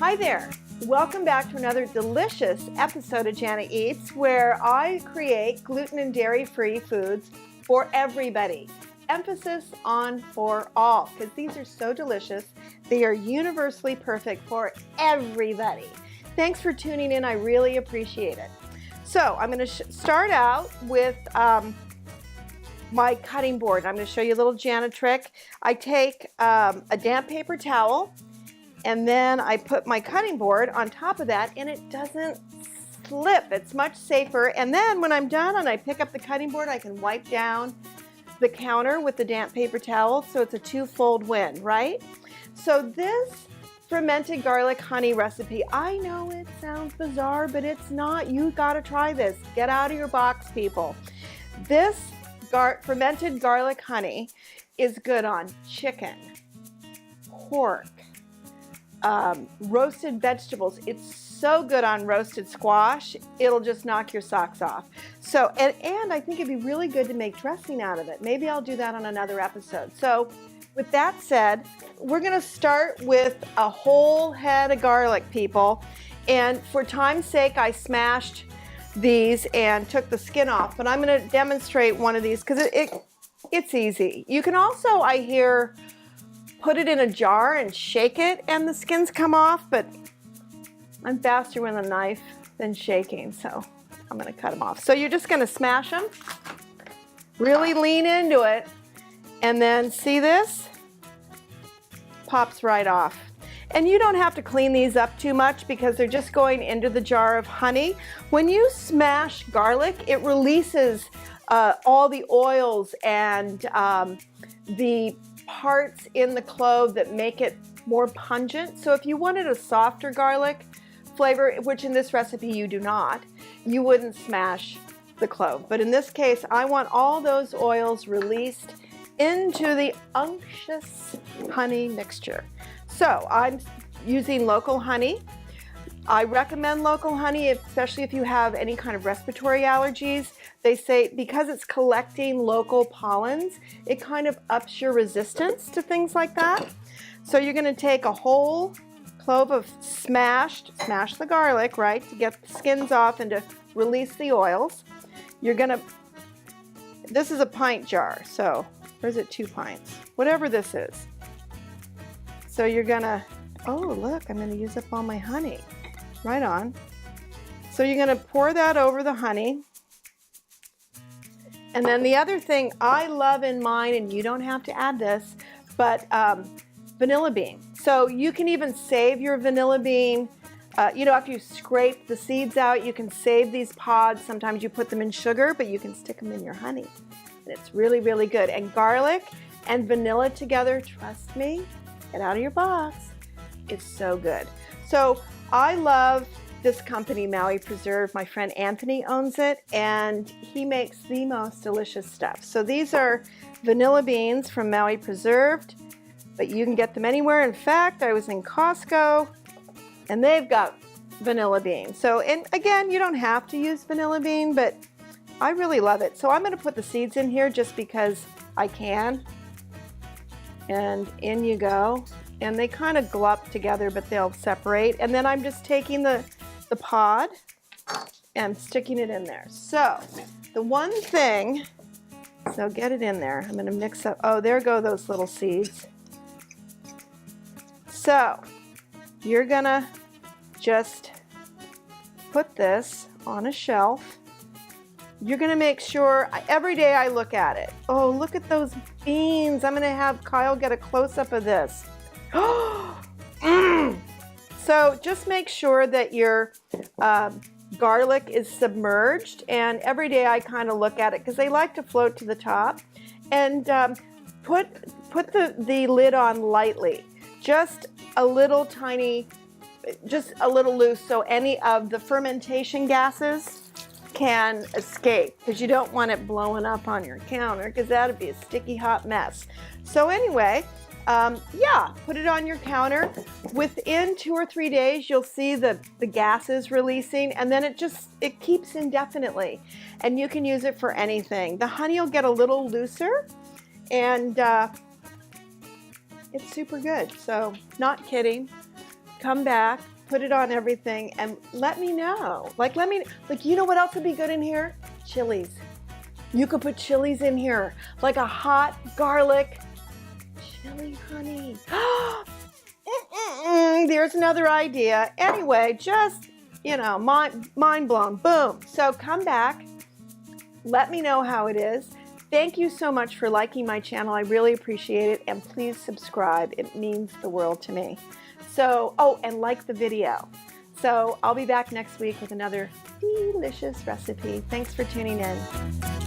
Hi there. Welcome back to another delicious episode of Jana Eats, where I create gluten and dairy-free foods for everybody. Emphasis on for all, because these are so delicious. They are universally perfect for everybody. Thanks for tuning in. I really appreciate it. So I'm going to start out with my cutting board. I'm going to show you a little Jana trick. I take a damp paper towel, and then I put my cutting board on top of that, and it doesn't slip. It's much safer. And then when I'm done and I pick up the cutting board, I can wipe down the counter with the damp paper towel, so it's a two-fold win, right? So this fermented garlic honey recipe, I know it sounds bizarre, but it's not. You gotta try this. Get out of your box, people. This fermented garlic honey is good on chicken, pork, roasted vegetables. It's so good on roasted squash. It'll just knock your socks off. So, and I think it'd be really good to make dressing out of it. Maybe I'll do that on another episode. So with that said, we're gonna start with a whole head of garlic, people. And for time's sake, I smashed these and took the skin off, but I'm gonna demonstrate one of these because it's easy. You can also, I hear, put it in a jar and shake it and the skins come off, but I'm faster with a knife than shaking, so I'm gonna cut them off. So you're just gonna smash them, really lean into it, and then see this? Pops right off. And you don't have to clean these up too much because they're just going into the jar of honey. When you smash garlic, it releases all the oils and the parts in the clove that make it more pungent. So if you wanted a softer garlic flavor, which in this recipe you do not, you wouldn't smash the clove. But in this case, I want all those oils released into the unctuous honey mixture. So I'm using local honey. I recommend local honey, especially if you have any kind of respiratory allergies. They say because it's collecting local pollens, it kind of ups your resistance to things like that. So you're gonna take a whole clove of smash the garlic, right, to get the skins off and to release the oils. You're gonna, this is a pint jar, so, or is it 2 pints? Whatever this is. So you're gonna, oh look, I'm gonna use up all my honey. Right on. So you're gonna pour that over the honey. And then the other thing I love in mine, and you don't have to add this, but vanilla bean. So you can even save your vanilla bean. You know, after you scrape the seeds out, you can save these pods. Sometimes you put them in sugar, but you can stick them in your honey. And it's really, really good. And garlic and vanilla together, trust me, get out of your box. It's so good. So I love this company, Maui Preserve. My friend Anthony owns it, and he makes the most delicious stuff. So these are vanilla beans from Maui Preserved, but you can get them anywhere. In fact, I was in Costco, and they've got vanilla bean. So, and again, you don't have to use vanilla bean, but I really love it. So I'm gonna put the seeds in here just because I can. And in you go. And they kind of glop together, but they'll separate. And then I'm just taking the pod and sticking it in there. So the one thing, so get it in there. I'm gonna mix up, oh, there go those little seeds. So you're gonna just put this on a shelf. You're gonna make sure, every day I look at it. Oh, look at those beans. I'm gonna have Kyle get a close-up of this. So just make sure that your garlic is submerged, and every day I kind of look at it because they like to float to the top, and put the lid on lightly, just a little tiny, just a little loose, so any of the fermentation gases can escape, because you don't want it blowing up on your counter because that'd be a sticky hot mess. So anyway, yeah, put it on your counter. Within 2 or 3 days, you'll see the gases releasing, and then it keeps indefinitely, and you can use it for anything. The honey will get a little looser, and it's super good. So, not kidding. Come back, put it on everything, and let me know. Like, you know what else would be good in here? Chilies. You could put chilies in here, like a hot garlic chili honey. There's another idea. Anyway, just, mind blown. Boom. So come back. Let me know how it is. Thank you so much for liking my channel. I really appreciate it. And please subscribe. It means the world to me. So, and like the video. So I'll be back next week with another delicious recipe. Thanks for tuning in.